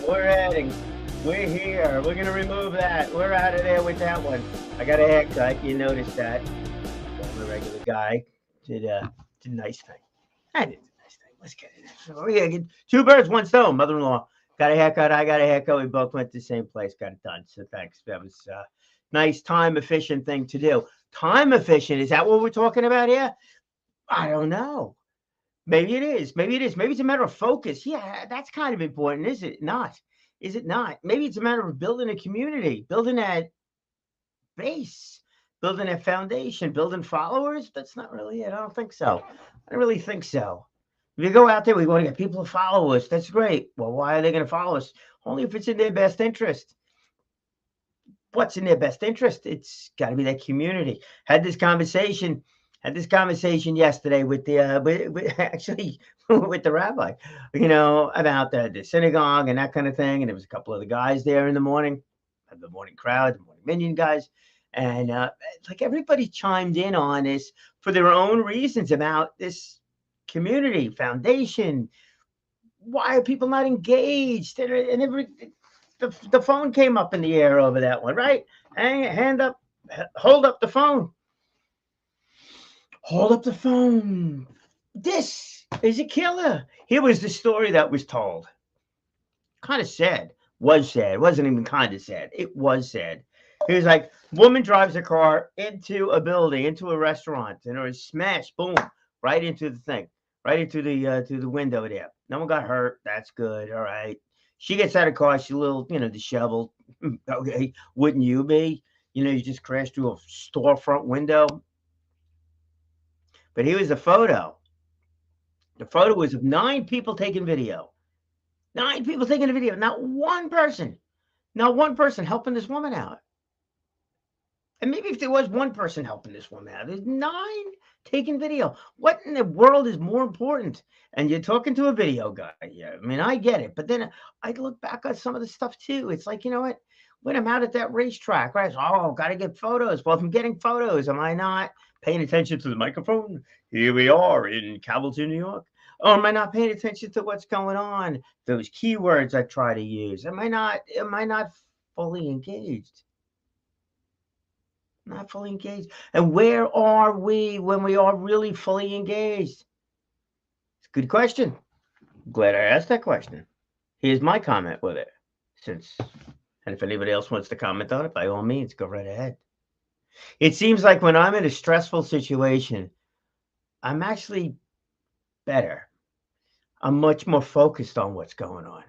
We're adding. We're here. We're gonna remove that. We're out of there with that one. I got a haircut. You noticed that. I'm a regular guy. Did a nice thing. I did a nice thing. Let's get it. So yeah, two birds, one stone. Mother-in-law got a haircut. I got a haircut. We both went to the same place. Got it done. So thanks. That was nice, time efficient thing to do. Time efficient. Is that what we're talking about here? I don't know. Maybe it is. Maybe it is. Maybe it's a matter of focus. Yeah, that's kind of important, is it not? Is it not? Maybe it's a matter of building a community, building that base, building a foundation, building followers. That's not really it. I don't think so. I don't really think so. If you go out there, we want to get people to follow us. That's great. Well, why are they going to follow us? Only if it's in their best interest. What's in their best interest? It's got to be that community. Had this conversation yesterday with the actually with the rabbi, about the synagogue and that kind of thing. And there was a couple of the guys there in the morning, the morning crowd, the morning minion guys, and like everybody chimed in on this for their own reasons about this community foundation. Why are people not engaged? And the phone came up in the air over that one, right? Hand up, hold up the phone. Hold up the phone. This is a killer. Here was the story that was told. Kind of sad. Was sad. It wasn't even kind of sad. It was sad. He was like, woman drives a car into a building, into a restaurant, and it was smashed, boom, right into the thing, right into the to the window there. No one got hurt. That's good. All right. She gets out of the car. She's a little, disheveled. Okay. Wouldn't you be? You just crashed through a storefront window. But here was the photo. The photo was of 9 people taking video. 9 people taking a video. Not one person helping this woman out. And maybe if there was one person helping this woman out, there's 9 taking video. What in the world is more important? And you're talking to a video guy. Yeah, I mean, I get it. But then I look back on some of the stuff too. It's like, you know what? When I'm out at that racetrack, right? Oh, got to get photos. Well, if I'm getting photos, am I not paying attention to the microphone? Here we are in Campbellton, New York. Or am I not paying attention to what's going on? Those keywords I try to use. Am I not fully engaged? Not fully engaged. And where are we when we are really fully engaged? It's a good question. Glad I asked that question. Here's my comment with it. And if anybody else wants to comment on it, by all means, go right ahead. It seems like when I'm in a stressful situation, I'm actually better. I'm much more focused on what's going on.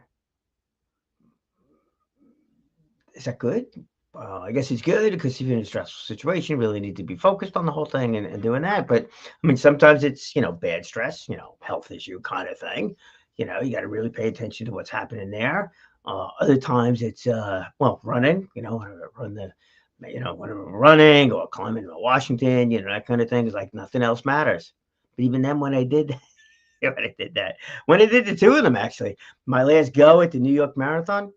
Is that good? I guess it's good because if you're in a stressful situation, you really need to be focused on the whole thing and doing that. But I mean, sometimes it's, bad stress, health issue kind of thing. You got to really pay attention to what's happening there. Other times it's, running, run the, when I'm running or climbing to Washington, that kind of thing is like nothing else matters. But even then, when I did when I did the two of them, actually, my last go at the New York Marathon,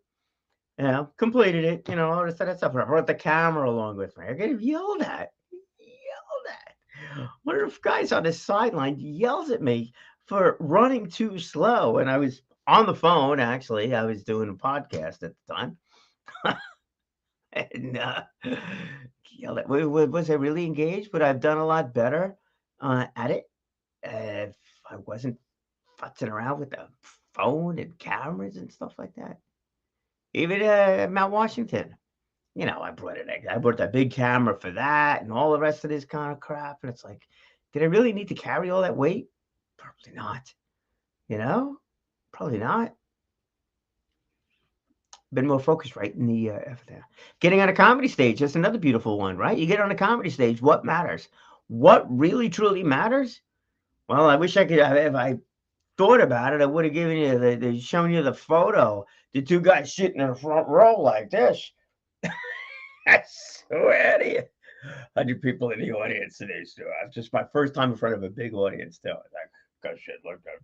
completed it, all this other stuff. I brought the camera along with me. I get yelled at. Yelled at. One of the guys on the sideline yells at me for running too slow. And I was on the phone, actually. I was doing a podcast at the time. And yelled at me. Was I really engaged? Would I have done a lot better at it if I wasn't futzing around with the phone and cameras and stuff like that? Even Mount Washington, I brought that big camera for that and all the rest of this kind of crap. And it's like, did I really need to carry all that weight? Probably not. Probably not. Been more focused right in the effort there. Getting on a comedy stage, that's another beautiful one, right? You get on a comedy stage, what matters? What really truly matters? Well, I wish I could, if I thought about it, I would have given you shown you the photo. The 2 guys sitting in the front row like this. I swear to you. 100 people in the audience today, Stu. It's just my first time in front of a big audience, too. Like, gosh, shit, look at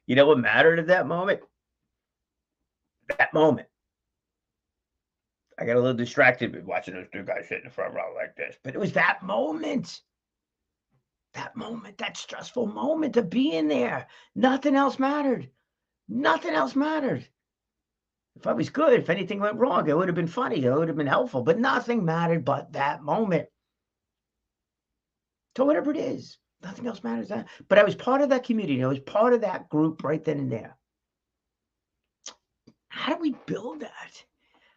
You know what mattered at that moment? That moment. I got a little distracted watching those two guys sit in the front row like this, but it was that moment. That moment, that stressful moment of being there. Nothing else mattered. Nothing else mattered. If I was good, if anything went wrong, it would have been funny. It would have been helpful, but nothing mattered but that moment. So whatever it is, nothing else matters. But I was part of that community. I was part of that group right then and there. How do we build that?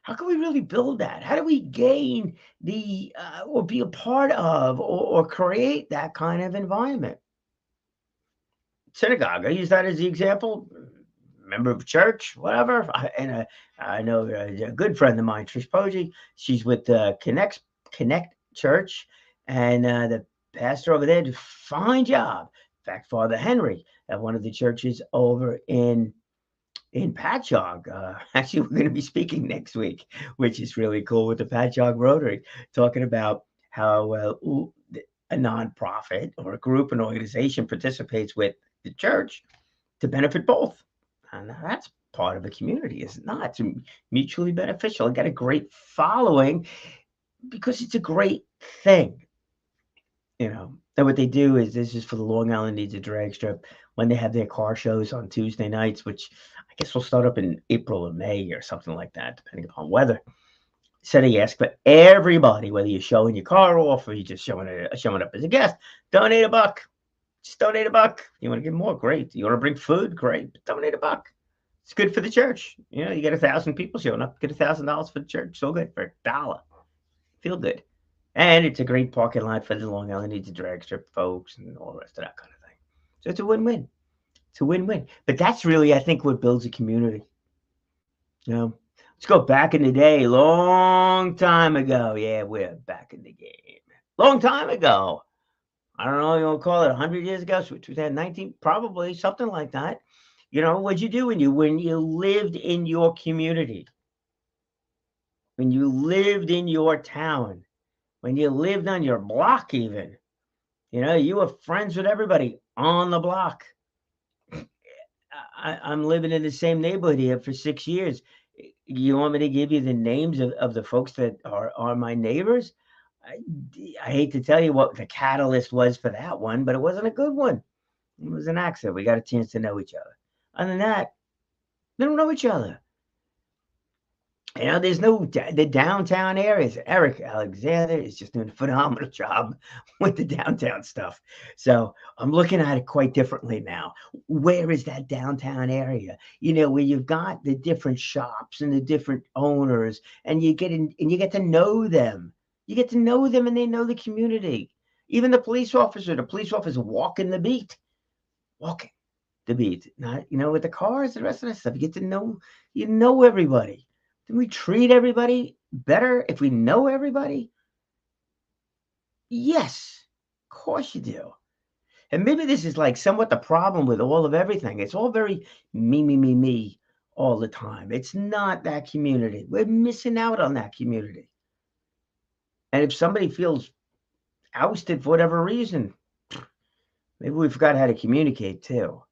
How can we really build that? How do we gain the or be a part of or create that kind of environment? Synagogue. I use that as the example. Member of church, whatever. I know a good friend of mine, Trish Poggi. She's with Connect Church, and the pastor over there did a fine job. In fact, Father Henry at one of the churches over in Patchogue. Actually, we're going to be speaking next week, which is really cool with the Patchogue Rotary, talking about how a nonprofit or a group, an organization participates with the church to benefit both. And that's part of a community, is it not? It's mutually beneficial. It got a great following because it's a great thing. And what they do is, this is for the Long Island Needs a Drag Strip, when they have their car shows on Tuesday nights, which I guess will start up in April or May or something like that, depending upon weather. So they ask for everybody, whether you're showing your car off or you're just showing up as a guest, donate $1. Just donate $1. You want to give more? Great. You want to bring food? Great. But donate $1. It's good for the church. You get 1,000 people showing up, get $1,000 for the church. So good for $1. Feel good. And it's a great parking lot for the Long Island Needs a Drag Strip folks and all the rest of that kind of thing. So it's a win-win. It's a win-win. But that's really, I think, what builds a community. Let's go back in the day, long time ago. Yeah, we're back in the game. Long time ago. I don't know, you want to call it 100 years ago, so 2019, probably something like that. What'd you do when you lived in your community, when you lived in your town, when you lived on your block even? You were friends with everybody on the block. I'm living in the same neighborhood here for 6 years. You want me to give you the names of the folks that are my neighbors? I hate to tell you what the catalyst was for that one, but it wasn't a good one. It was an accident. We got a chance to know each other. Other than that, they don't know each other. There's the downtown areas. Eric Alexander is just doing a phenomenal job with the downtown stuff. So I'm looking at it quite differently now. Where is that downtown area? Where you've got the different shops and the different owners, and you get to know them. You get to know them, and they know the community. Even the police officer walking the beat. Not, with the cars, the rest of that stuff. You get to know everybody. Do we treat everybody better if we know everybody? Yes, of course you do. And maybe this is like somewhat the problem with all of everything. It's all very me all the time. It's not that community. We're missing out on that community. And if somebody feels ousted for whatever reason, maybe we forgot how to communicate too.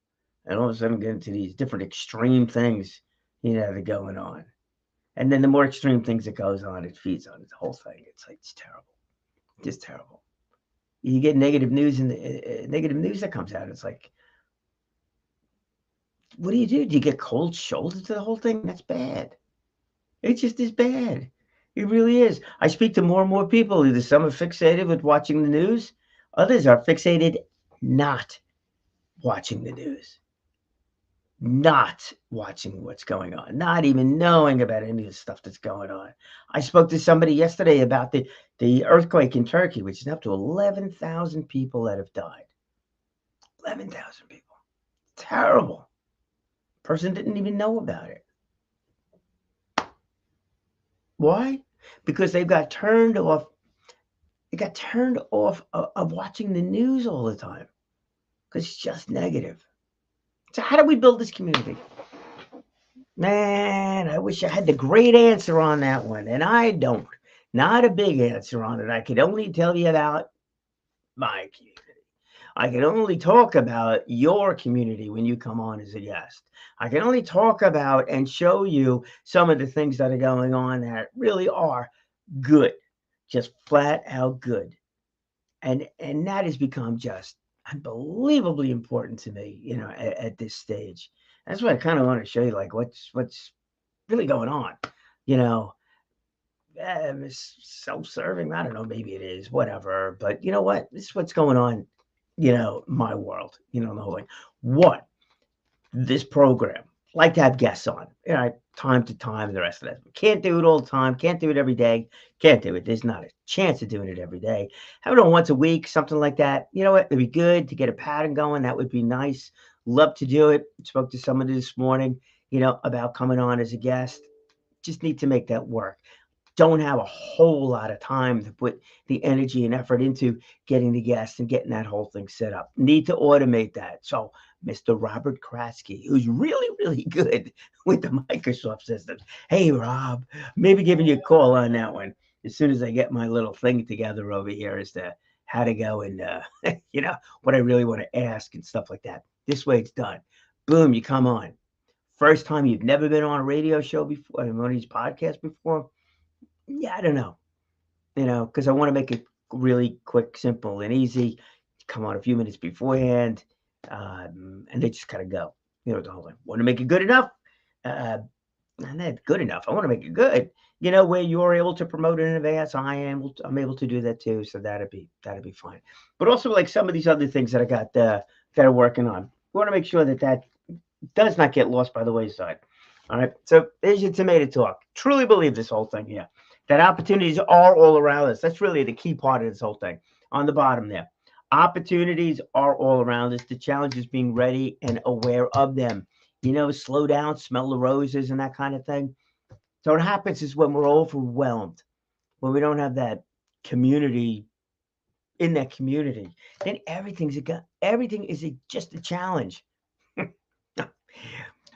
And all of a sudden get into these different extreme things, that are going on. And then the more extreme things that goes on, it feeds on the whole thing. It's terrible. Just terrible. You get negative news and negative news that comes out. It's like, what do you do? Do you get cold shoulder to the whole thing? That's bad. It just is bad. It really is. I speak to more and more people. Either some are fixated with watching the news. Others are fixated not watching the news. Not watching what's going on, not even knowing about any of the stuff that's going on. I spoke to somebody yesterday about the earthquake in Turkey, which is up to 11,000 people that have died. 11,000 people. Terrible. Person didn't even know about it. Why? Because they got turned off. They got turned off of watching the news all the time because it's just negative. So how do we build this community? Man, I wish I had the great answer on that one, and I don't. Not a big answer on it. I could only tell you about my community. I can only talk about your community when you come on as a guest. I can only talk about and show you some of the things that are going on that really are good, just flat out good. And that has become just unbelievably important to me, at this stage. That's what I kind of want to show you, like what's really going on, you know. It's self-serving. I don't know, maybe it is, whatever. But you know what? This is what's going on, my world, the whole thing. What this program, like to have guests on, time to time, and the rest of that. Can't do it all the time, can't do it every day, can't do it. There's not a chance of doing it every day. Have it on once a week, something like that. You know what? It'd be good to get a pattern going. That would be nice. Love to do it. Spoke to somebody this morning, about coming on as a guest. Just need to make that work. Don't have a whole lot of time to put the energy and effort into getting the guests and getting that whole thing set up. Need to automate that. So Mr. Robert Kratzky, who's really, really good with the Microsoft systems. Hey, Rob, maybe giving you a call on that one as soon as I get my little thing together over here as to how to go and, what I really want to ask and stuff like that. This way it's done. Boom, you come on. First time you've never been on a radio show before, one of these podcasts before. Yeah, I don't know, because I want to make it really quick, simple, and easy. Come on a few minutes beforehand, and they just kind of go. The whole thing. Want to make it good enough? Not good enough. I want to make it good. Where you're able to promote it in advance, I'm able to do that too. So that'd be fine. But also, like some of these other things that I got that are working on, we want to make sure that does not get lost by the wayside. All right. So there's your tomato talk. Truly believe this whole thing here. That opportunities are all around us. That's really the key part of this whole thing. On the bottom there, opportunities are all around us. The challenge is being ready and aware of them. Slow down, smell the roses and that kind of thing. So what happens is when we're overwhelmed, when we don't have that community, in that community, then everything is just a challenge.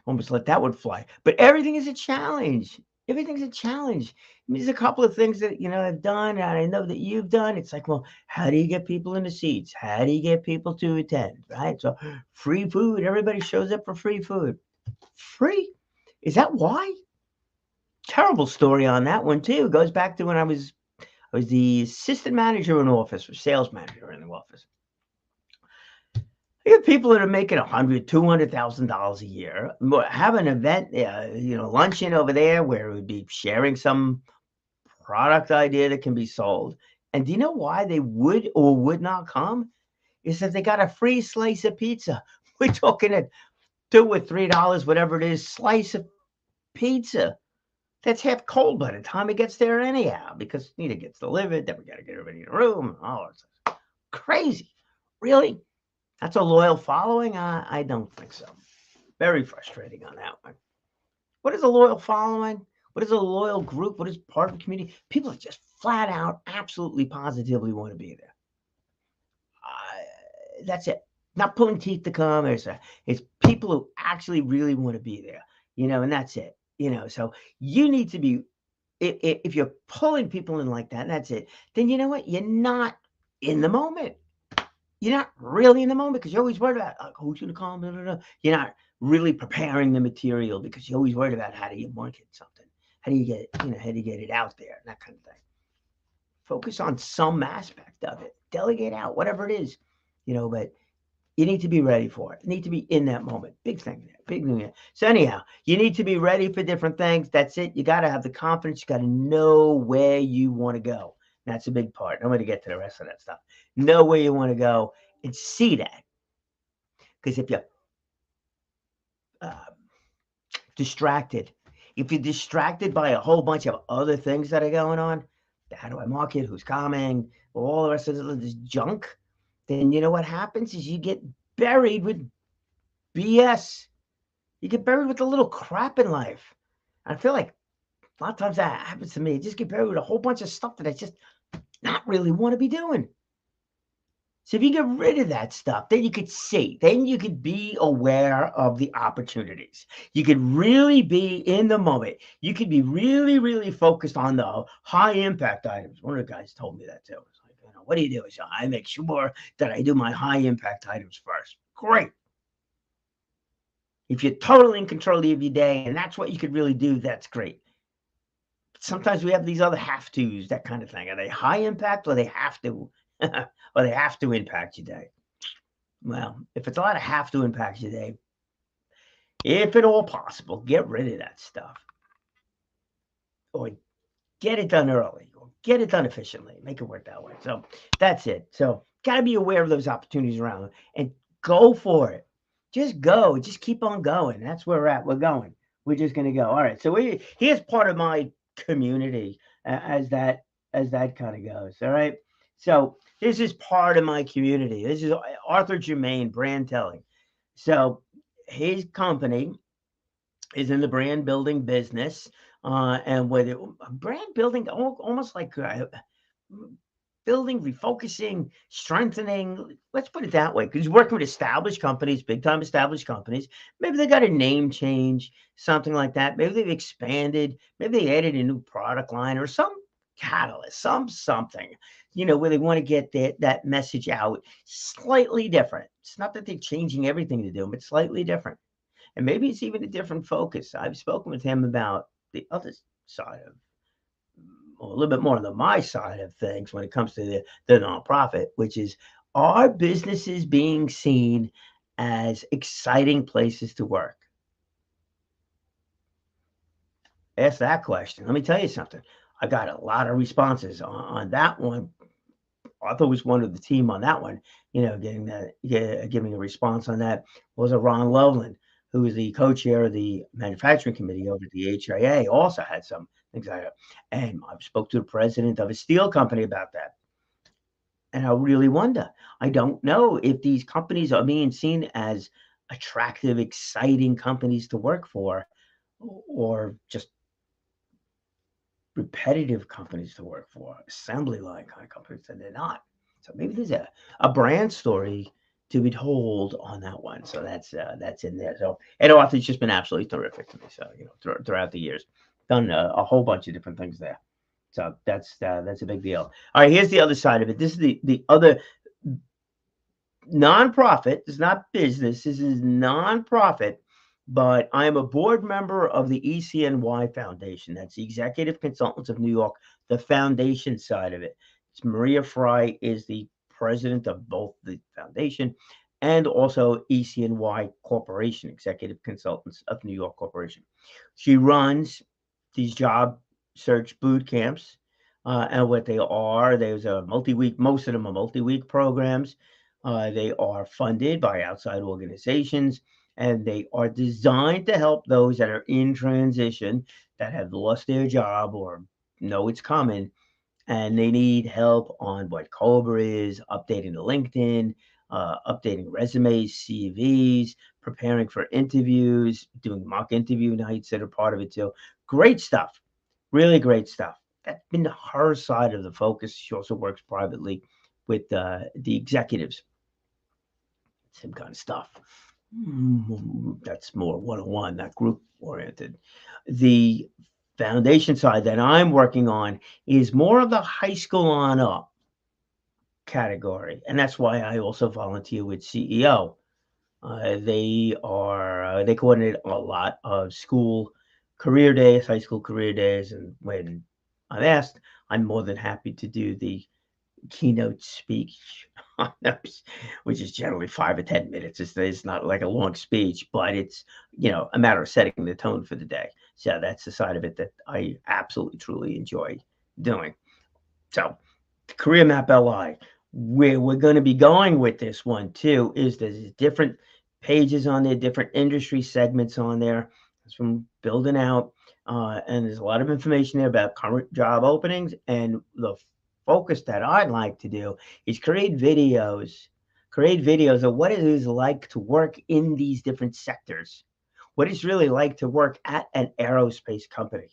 Almost let that one fly. But everything is a challenge. Everything's a challenge. There's a couple of things that, I've done and I know that you've done. It's like, well, how do you get people in the seats? How do you get people to attend? Right? So free food. Everybody shows up for free food. Free? Is that why? Terrible story on that one too. It goes back to when I was the assistant manager in office or sales manager in the office. You have people that are making $100,000, $200,000 a year. Have an event, luncheon over there where it would be sharing some product idea that can be sold. And do you know why they would or would not come? Is that they got a free slice of pizza. We're talking at $2 or $3, whatever it is, slice of pizza. That's half cold by the time it gets there anyhow, because it gets delivered. Then we got to get everybody in the room. Oh, it's crazy. Really? That's a loyal following? I don't think so. Very frustrating on that one. What is a loyal following? What is a loyal group? What is part of the community? People that just flat out, absolutely, positively want to be there. That's it. Not pulling teeth to come. It's people who actually really want to be there, and that's it. So you need to be, if you're pulling people in like that, and that's it, then you know what? You're not in the moment. You're not really in the moment because you're always worried about who's going to come. Blah, blah, blah. You're not really preparing the material because you're always worried about how do you market something, how do you get it out there, and that kind of thing. Focus on some aspect of it. Delegate out whatever it is, But you need to be ready for it. You need to be in that moment. Big thing there. Big thing there. So anyhow, you need to be ready for different things. That's it. You got to have the confidence. You got to know where you want to go. That's a big part. I'm going to get to the rest of that stuff. Know where you want to go and see that. Because if you're distracted, if you're distracted by a whole bunch of other things that are going on, how do I market? Who's coming? All the rest of this junk, then you know what happens is you get buried with BS. You get buried with a little crap in life. I feel like a lot of times that happens to me. I just get buried with a whole bunch of stuff that I just not really want to be doing. So if you get rid of that stuff, then you could see, then you could be aware of the opportunities. You could really be in the moment. You could be really, really focused on the high impact items. One of the guys told me that too. It's like, What do you do? So I make sure that I do my high impact items first. Great. If you're totally in control of your day and that's what you could really do, that's great. But sometimes we have these other have tos, that kind of thing. Are they high impact or they have to, or they have to impact your day? Well, if it's a lot of have to impact your day, if at all possible, get rid of that stuff or get it done early or get it done efficiently. Make it work that way. So that's it. So got to be aware of those opportunities around and go for it. Just go. Just keep on going. That's where we're at. We're going. We're just going to go. All right. So here's part of my community as that kind of goes. All right. So this is part of my community. This is Arthur Germain, brand telling. So his company is in the brand building business, and with it, brand building, almost like building, refocusing, strengthening. Let's put it that way, because he's working with established companies, big time established companies. Maybe they got a name change, something like that. Maybe they've expanded. Maybe they added a new product line or some catalyst, something, where they want to get that message out slightly different. It's not that they're changing everything to do, but slightly different. And maybe it's even a different focus. I've spoken with him about the other side of, or a little bit more on the my side of things when it comes to the nonprofit, which is, are businesses being seen as exciting places to work? Ask that question. Let me tell you something. I got a lot of responses on that one. Arthur was one of the team on that one, giving a response on that was a Ron Loveland, who is the co-chair of the manufacturing committee over at the HIA, also had some things like that. And I spoke to the president of a steel company about that. And I really wonder, I don't know if these companies are being seen as attractive, exciting companies to work for, or just repetitive companies to work for, assembly line kind of companies, and they're not. So maybe there's a brand story to be told on that one. So that's in there. So Ed Arthur's just been absolutely terrific to me. So throughout the years, done a whole bunch of different things there. So that's a big deal. All right, here's the other side of it. This is the other nonprofit. It's not business. This is nonprofit. But I am a board member of the ECNY Foundation. That's the Executive Consultants of New York, the foundation side of it. It's Maria Fry is the president of both the foundation and also ECNY Corporation, Executive Consultants of New York Corporation. She runs these job search boot camps, and what they are, there's a multi-week, most of them are multi-week programs. They are funded by outside organizations, and they are designed to help those that are in transition, that have lost their job or know it's coming, and they need help on what COBRA is, updating the LinkedIn, updating resumes, CVs, preparing for interviews, doing mock interview nights that are part of it too. Great stuff, really great stuff. That's been her side of the focus. She also works privately with the executives. Same kind of stuff. That's more one-on-one, not group-oriented. The foundation side that I'm working on is more of the high school on up category, and that's why I also volunteer with CEO. They coordinate a lot of school career days, high school career days, and when I'm asked, I'm more than happy to do the keynote speech on those, which is generally 5 or 10 minutes. It's not like a long speech, but it's a matter of setting the tone for the day. So that's the side of it that I absolutely truly enjoy doing. So Career Map LI, where we're going to be going with this one too, is there's different pages on there, different industry segments on there. It's from building out, and there's a lot of information there about current job openings, and the focus that I'd like to do is create videos of what it is like to work in these different sectors, what it's really like to work at an aerospace company.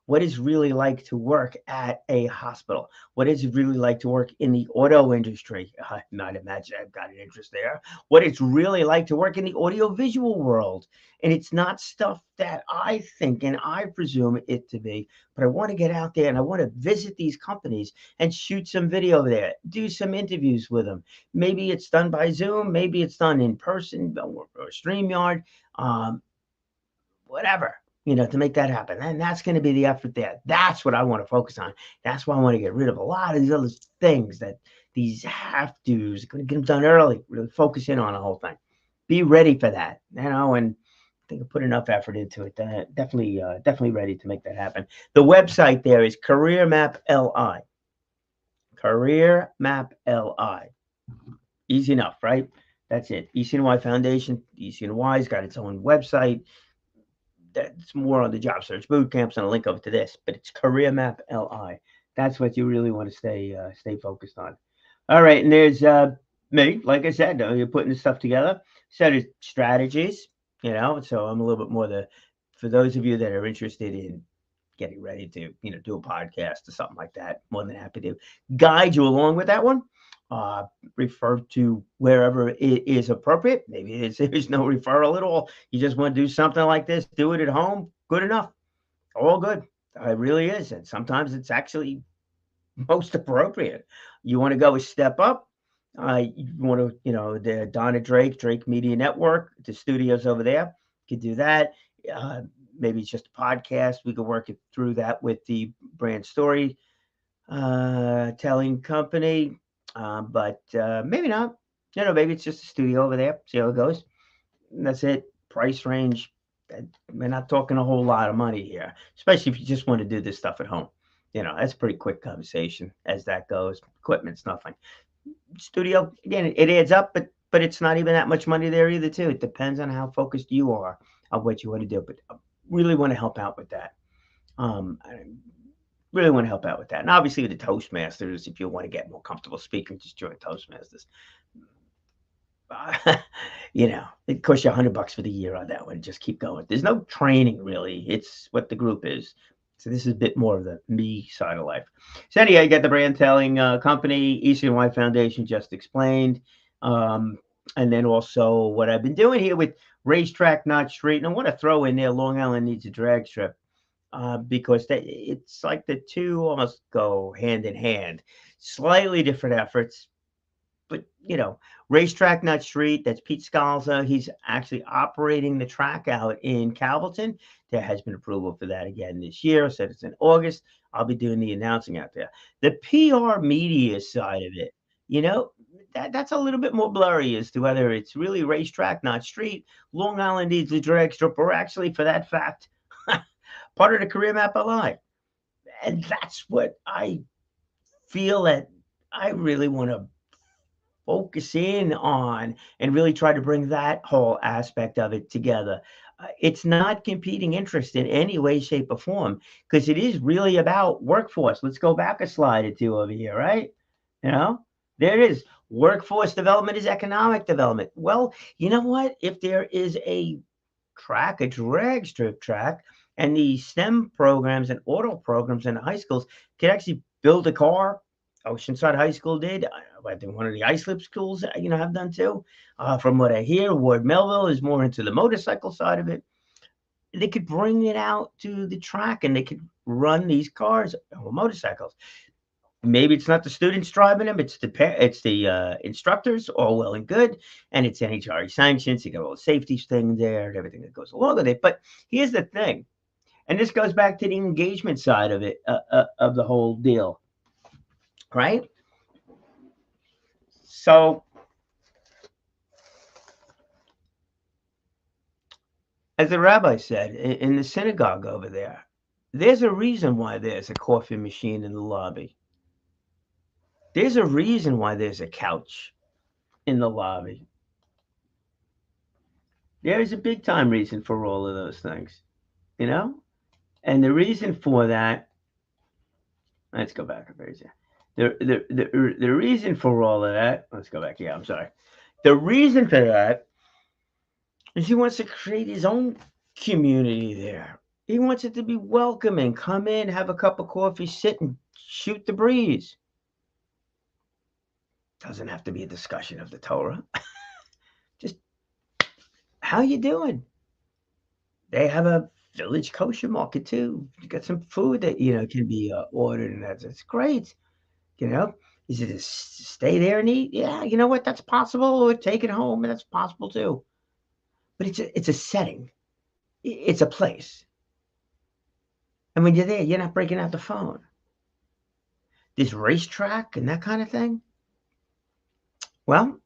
what it's really like to work at a hospital, what it's really like to work in the auto industry. I not imagine I've got an interest there. What it's really like to work in the audiovisual world. And it's not stuff that I think and I presume it to be, but I want to get out there and I want to visit these companies and shoot some video there, do some interviews with them. Maybe it's done by Zoom, maybe it's done in person or StreamYard. Um, Whatever, to make that happen. And that's going to be the effort there. That's what I want to focus on. That's why I want to get rid of a lot of these other things that these have to's, going to get them done early, really focus in on the whole thing. Be ready for that, and I think I put enough effort into it. Definitely ready to make that happen. The website there is Career Map LI. Career Map LI. Easy enough, right? That's it. ECNY Foundation. ECNY's got its own website. That's more on the job search boot camps and a link over to this, but it's Career Map LI. That's what you really want to stay focused on. All right, and there's me. Like I said, you're putting this stuff together, set of strategies. So I'm a little bit more for those of you that are interested in getting ready to do a podcast or something like that. More than happy to guide you along with that one. Refer to wherever it is appropriate. Maybe there's no referral at all. You just want to do something like this, do it at home. Good enough. All good. It really is. And sometimes it's actually most appropriate. You want to go a step up. You want to, the Donna Drake Media Network, the studios over there, you could do that. Maybe it's just a podcast. We could work it through that with the brand story telling company. But maybe not. Maybe it's just a studio over there. See how it goes. And that's it. Price range. We're not talking a whole lot of money here, especially if you just want to do this stuff at home. That's a pretty quick conversation as that goes. Equipment's nothing. Studio, again, it adds up, but it's not even that much money there either, too. It depends on how focused you are on what you want to do. But I really want to help out with that. Really want to help out with that. And obviously with the Toastmasters, if you want to get more comfortable speaking, just join Toastmasters. It costs you $100 for the year on that one. Just keep going. There's no training really. It's what the group is. So this is a bit more of the me side of life. So anyway, you got the brand telling company, ECNY Foundation, just explained. And then also what I've been doing here with Racetrack Not Street. And I want to throw in there Long Island Needs a Drag Strip. Because it's like the two almost go hand in hand. Slightly different efforts, but Racetrack Not Street. That's Pete Scalza. He's actually operating the track out in Calverton. There has been approval for that again this year. Said it's in August. I'll be doing the announcing out there. The PR media side of it, that's a little bit more blurry as to whether it's really Racetrack Not Street, Long Island Needs a Drag Strip, or actually for that fact, part of the Career Map LI. And that's what I feel that I really want to focus in on and really try to bring that whole aspect of it together. It's not competing interest in any way, shape, or form, because it is really about workforce. Let's go back a slide or two over here, right? There it is. Workforce development is economic development. Well, you know what? If there is a drag strip track, and the STEM programs and auto programs in the high schools could actually build a car. Oceanside High School did. I think one of the iSlip schools, have done too. From what I hear, Ward Melville is more into the motorcycle side of it. They could bring it out to the track and they could run these cars or motorcycles. Maybe it's not the students driving them; it's the instructors. All well and good, and it's NHRA sanctions. You got all the safety thing there and everything that goes along with it. But here's the thing. And this goes back to the engagement side of it, of the whole deal, right? So, as the rabbi said in the synagogue over there, there's a reason why there's a coffee machine in the lobby. There's a reason why there's a couch in the lobby. There is a big time reason for all of those things, And the reason for that, let's go back a page. The reason for all of that, let's go back. Yeah, I'm sorry. The reason for that is he wants to create his own community there. He wants it to be welcoming. Come in, have a cup of coffee, sit and shoot the breeze. Doesn't have to be a discussion of the Torah. Just how you doing? They have a village kosher market too. You got some food that can be ordered, and that's great. You know, is it to stay there and eat? Yeah, you know what? That's possible. Or take it home, and that's possible too. But it's a setting. It's a place, and when you're there, you're not breaking out the phone. This racetrack and that kind of thing. Well,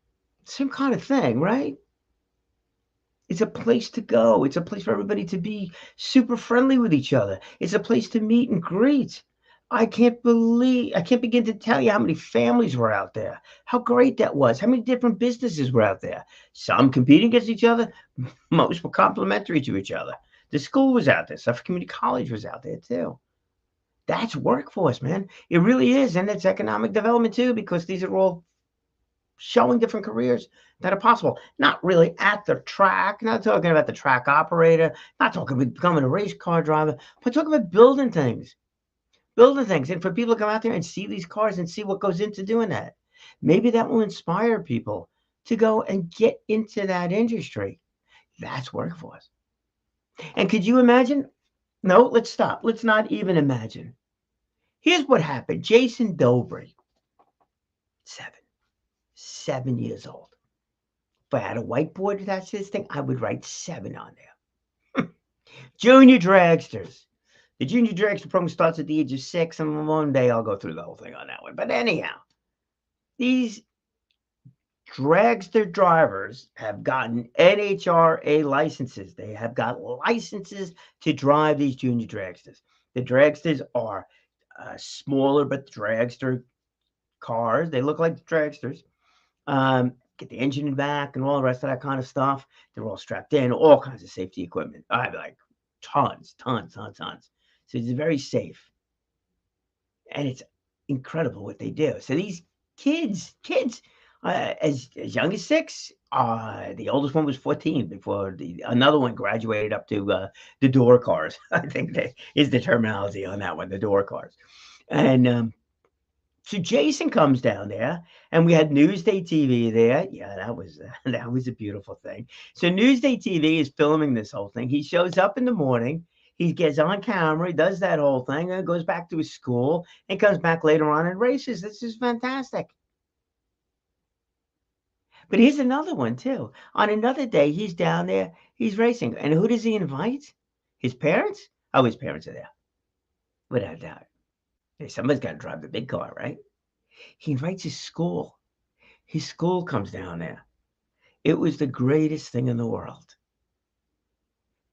same kind of thing, right? It's a place to go. It's a place for everybody to be super friendly with each other. It's a place to meet and greet. I can't begin to tell you how many families were out there, how great that was, how many different businesses were out there. Some competing against each other, most were complementary to each other. The school was out there, Suffolk Community College was out there too. That's workforce, man. It really is. And it's economic development too, because these are all showing different careers that are possible. Not really at the track, not talking about the track operator, not talking about becoming a race car driver, but talking about building things. Building things. And for people to come out there and see these cars and see what goes into doing that. Maybe that will inspire people to go and get into that industry. That's workforce. And could you imagine? No, let's stop. Let's not even imagine. Here's what happened. Jason Dobry, 7 years old. If I had a whiteboard attached to this thing, I would write 7 on there. Junior dragsters. The junior dragster program starts at the age of 6, and one day I'll go through the whole thing on that one. But anyhow, these dragster drivers have gotten NHRA licenses. They have got licenses to drive these junior dragsters. The dragsters are smaller but dragster cars. They look like dragsters. Get the engine in the back and all the rest of that kind of stuff. They're all strapped in, all kinds of safety equipment. I have like tons. So it's very safe. And it's incredible what they do. So these kids, as young as 6, the oldest one was 14 before another one graduated up to the door cars. I think that is the terminology on that one, the door cars. And so Jason comes down there, and we had Newsday TV there. Yeah, that was a beautiful thing. So Newsday TV is filming this whole thing. He shows up in the morning. He gets on camera. He does that whole thing, and goes back to his school, and comes back later on and races. This is fantastic. But here's another one too. On another day, he's down there. He's racing, and who does he invite? His parents? Oh, his parents are there, without a doubt. Hey, somebody's got to drive the big car, right? He invites his school. His school comes down there. It was the greatest thing in the world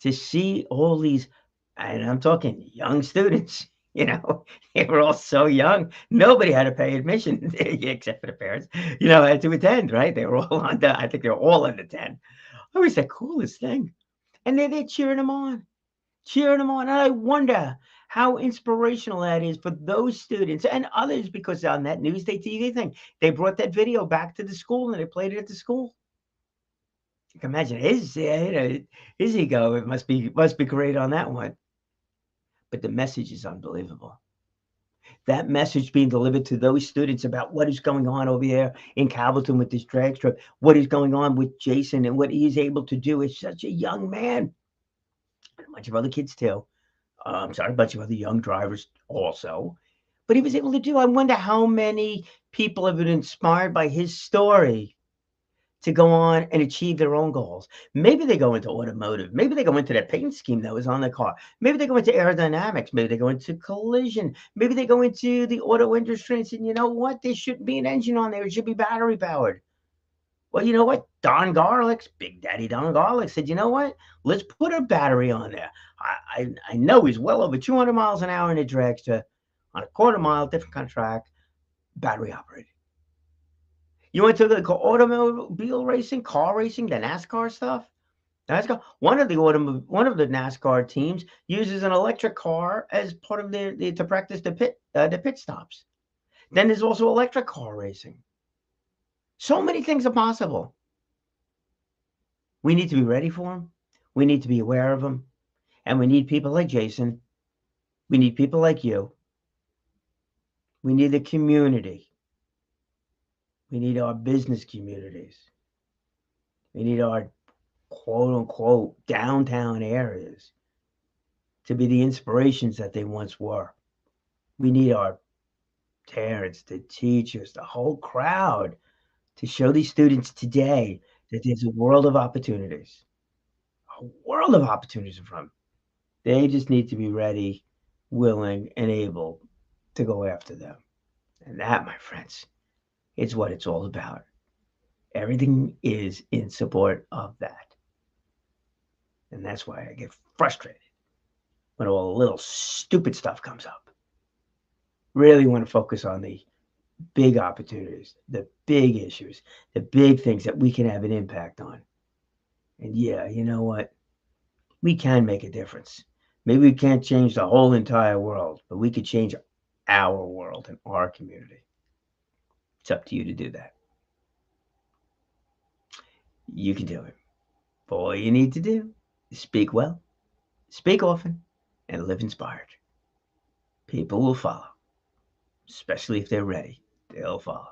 to see all these, and I'm talking young students, they were all so young. Nobody had to pay admission except for the parents, had to attend, right? They were all I think they were all under 10. It was the coolest thing. And they're there cheering them on. And I wonder how inspirational that is for those students and others, because on that Newsday TV thing, they brought that video back to the school and they played it at the school. You can imagine his ego. It must be great on that one. But the message is unbelievable. That message being delivered to those students about what is going on over there in Calverton with this drag strip, what is going on with Jason and what he's able to do as such a young man. And a bunch of other kids too. A bunch of other young drivers also. But he was able to do. I wonder how many people have been inspired by his story to go on and achieve their own goals. Maybe they go into automotive. Maybe they go into that paint scheme that was on the car. Maybe they go into aerodynamics. Maybe they go into collision. Maybe they go into the auto industry and say, you know what? There shouldn't be an engine on there. It should be battery powered. Well, you know what? Don Garlics, Big Daddy Don Garlics said, you know what? Let's put a battery on there. I know he's well over 200 miles an hour in a dragster on a quarter mile, different kind of track, battery operated. You went to the automobile racing, car racing, the NASCAR stuff. One of the NASCAR teams uses an electric car as part of to practice the pit stops. Then there's also electric car racing. So many things are possible. We need to be ready for them. We need to be aware of them. And we need people like Jason. We need people like you. We need the community. We need our business communities. We need our quote unquote downtown areas to be the inspirations that they once were. We need our parents, the teachers, the whole crowd to show these students today that there's a world of opportunities, a world of opportunities in front. They just need to be ready, willing, and able to go after them. And that, my friends, is what it's all about. Everything is in support of that. And that's why I get frustrated when all the little stupid stuff comes up. Really want to focus on the big opportunities, the big issues, the big things that we can have an impact on. And yeah, you know what? We can make a difference. Maybe we can't change the whole entire world, but we could change our world and our community. It's up to you to do that. You can do it. All you need to do is speak well, speak often, and live inspired. People will follow, especially if they're ready. They'll follow.